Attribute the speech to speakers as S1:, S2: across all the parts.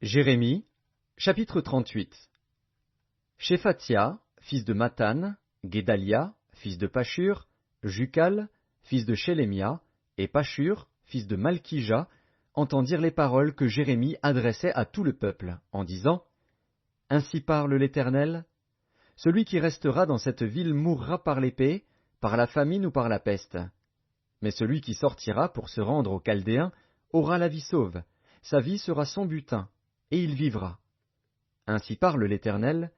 S1: Jérémie, chapitre 38. Shéphatia, fils de Mathan, Guédalia, fils de Pashur, Jucal, fils de Shélémia, et Pashur, fils de Malkija, entendirent les paroles que Jérémie adressait à tout le peuple, en disant : Ainsi parle l'Éternel, celui qui restera dans cette ville mourra par l'épée, par la famine ou par la peste. Mais celui qui sortira pour se rendre aux Chaldéens aura la vie sauve, sa vie sera son butin, et il vivra. Ainsi parle l'Éternel,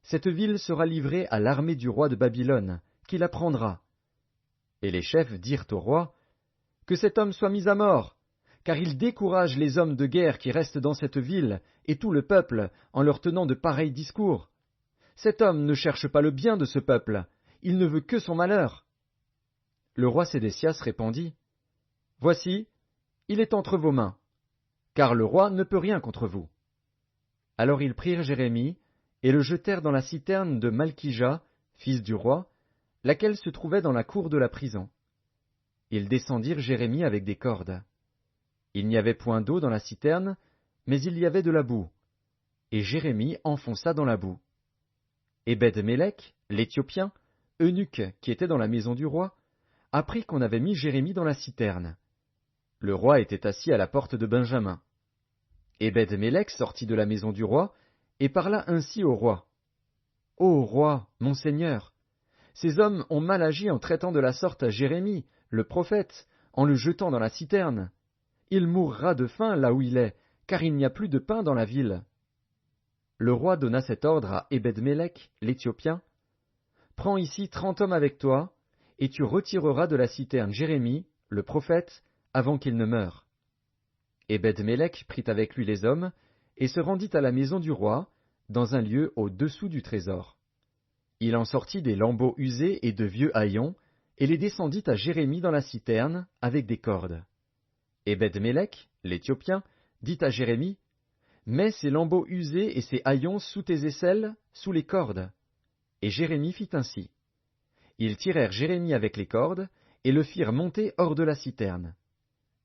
S1: cette ville sera livrée à l'armée du roi de Babylone, qui la prendra. Et les chefs dirent au roi, que cet homme soit mis à mort, car il décourage les hommes de guerre qui restent dans cette ville, et tout le peuple, en leur tenant de pareils discours. Cet homme ne cherche pas le bien de ce peuple, il ne veut que son malheur. Le roi Sédécias répondit, Voici, il est entre vos mains, car le roi ne peut rien contre vous. Alors ils prirent Jérémie, et le jetèrent dans la citerne de Malkija, fils du roi, laquelle se trouvait dans la cour de la prison. Ils descendirent Jérémie avec des cordes. Il n'y avait point d'eau dans la citerne, mais il y avait de la boue. Et Jérémie enfonça dans la boue. Ebed-Mélec, l'Éthiopien, eunuque qui était dans la maison du roi, apprit qu'on avait mis Jérémie dans la citerne. Le roi était assis à la porte de Benjamin. Ebed-Mélec sortit de la maison du roi, et parla ainsi au roi. Ô roi, mon seigneur, ces hommes ont mal agi en traitant de la sorte à Jérémie, le prophète, en le jetant dans la citerne. Il mourra de faim là où il est, car il n'y a plus de pain dans la ville. Le roi donna cet ordre à Ebed-Mélec, l'Éthiopien. Prends ici 30 hommes avec toi, et tu retireras de la citerne Jérémie, le prophète, avant qu'il ne meure. Ebed-Mélec prit avec lui les hommes, et se rendit à la maison du roi, dans un lieu au-dessous du trésor. Il en sortit des lambeaux usés et de vieux haillons, et les descendit à Jérémie dans la citerne, avec des cordes. Ebed-Mélec, l'Éthiopien, dit à Jérémie, Mets ces lambeaux usés et ces haillons sous tes aisselles, sous les cordes. Et Jérémie fit ainsi. Ils tirèrent Jérémie avec les cordes, et le firent monter hors de la citerne.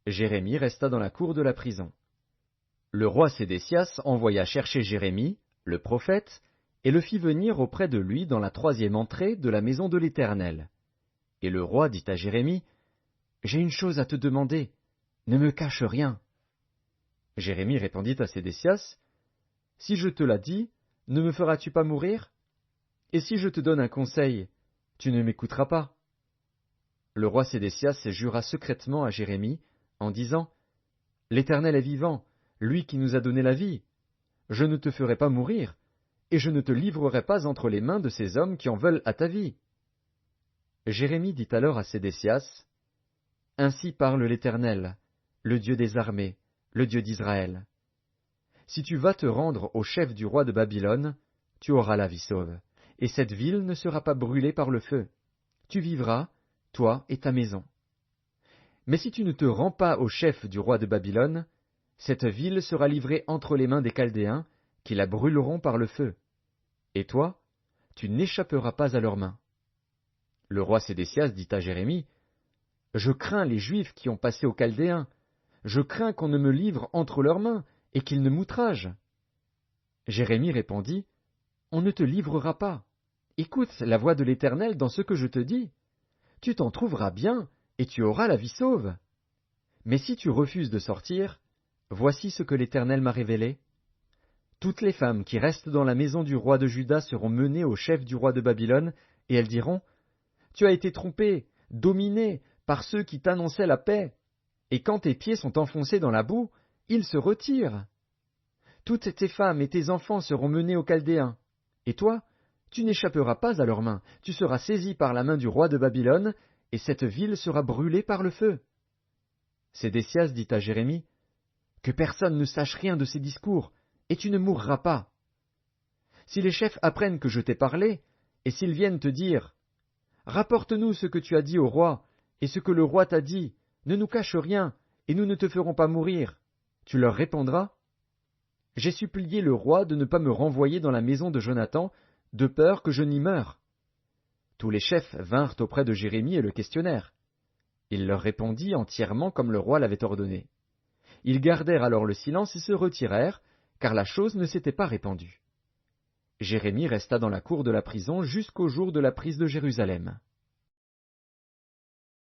S1: Jérémie resta dans la cour de la prison. Le roi Sédécias envoya chercher Jérémie, le prophète, et le fit venir auprès de lui dans la 3e entrée de la maison de l'Éternel. Et le roi dit à Jérémie, J'ai une chose à te demander, ne me cache rien. Jérémie répondit à Sédécias, Si je te la dis, ne me feras-tu pas mourir? Et si je te donne un conseil, tu ne m'écouteras pas. Le roi Sédécias jura secrètement à Jérémie, en disant, L'Éternel est vivant, lui qui nous a donné la vie. Je ne te ferai pas mourir, et je ne te livrerai pas entre les mains de ces hommes qui en veulent à ta vie. Jérémie dit alors à Sédécias, Ainsi parle l'Éternel, le Dieu des armées, le Dieu d'Israël. Si tu vas te rendre au chef du roi de Babylone, tu auras la vie sauve, et cette ville ne sera pas brûlée par le feu. Tu vivras, toi et ta maison. Mais si tu ne te rends pas au chef du roi de Babylone, cette ville sera livrée entre les mains des Chaldéens, qui la brûleront par le feu. Et toi, tu n'échapperas pas à leurs mains. Le roi Sédécias dit à Jérémie, Je crains les Juifs qui ont passé aux Chaldéens. Je crains qu'on ne me livre entre leurs mains, et qu'ils ne m'outragent. Jérémie répondit, On ne te livrera pas. Écoute la voix de l'Éternel dans ce que je te dis. Tu t'en trouveras bien, et tu auras la vie sauve. Mais si tu refuses de sortir, voici ce que l'Éternel m'a révélé. Toutes les femmes qui restent dans la maison du roi de Juda seront menées au chef du roi de Babylone, et elles diront, Tu as été trompé, dominé par ceux qui t'annonçaient la paix, et quand tes pieds sont enfoncés dans la boue, ils se retirent. Toutes tes femmes et tes enfants seront menés aux Chaldéens, et toi, tu n'échapperas pas à leurs mains, tu seras saisi par la main du roi de Babylone, et cette ville sera brûlée par le feu. Sédécias dit à Jérémie, Que personne ne sache rien de ces discours, et tu ne mourras pas. Si les chefs apprennent que je t'ai parlé, et s'ils viennent te dire, Rapporte-nous ce que tu as dit au roi, et ce que le roi t'a dit, ne nous cache rien, et nous ne te ferons pas mourir, tu leur répondras, J'ai supplié le roi de ne pas me renvoyer dans la maison de Jonathan, de peur que je n'y meure. Tous les chefs vinrent auprès de Jérémie et le questionnèrent. Il leur répondit entièrement comme le roi l'avait ordonné. Ils gardèrent alors le silence et se retirèrent, car la chose ne s'était pas répandue. Jérémie resta dans la cour de la prison jusqu'au jour de la prise de Jérusalem.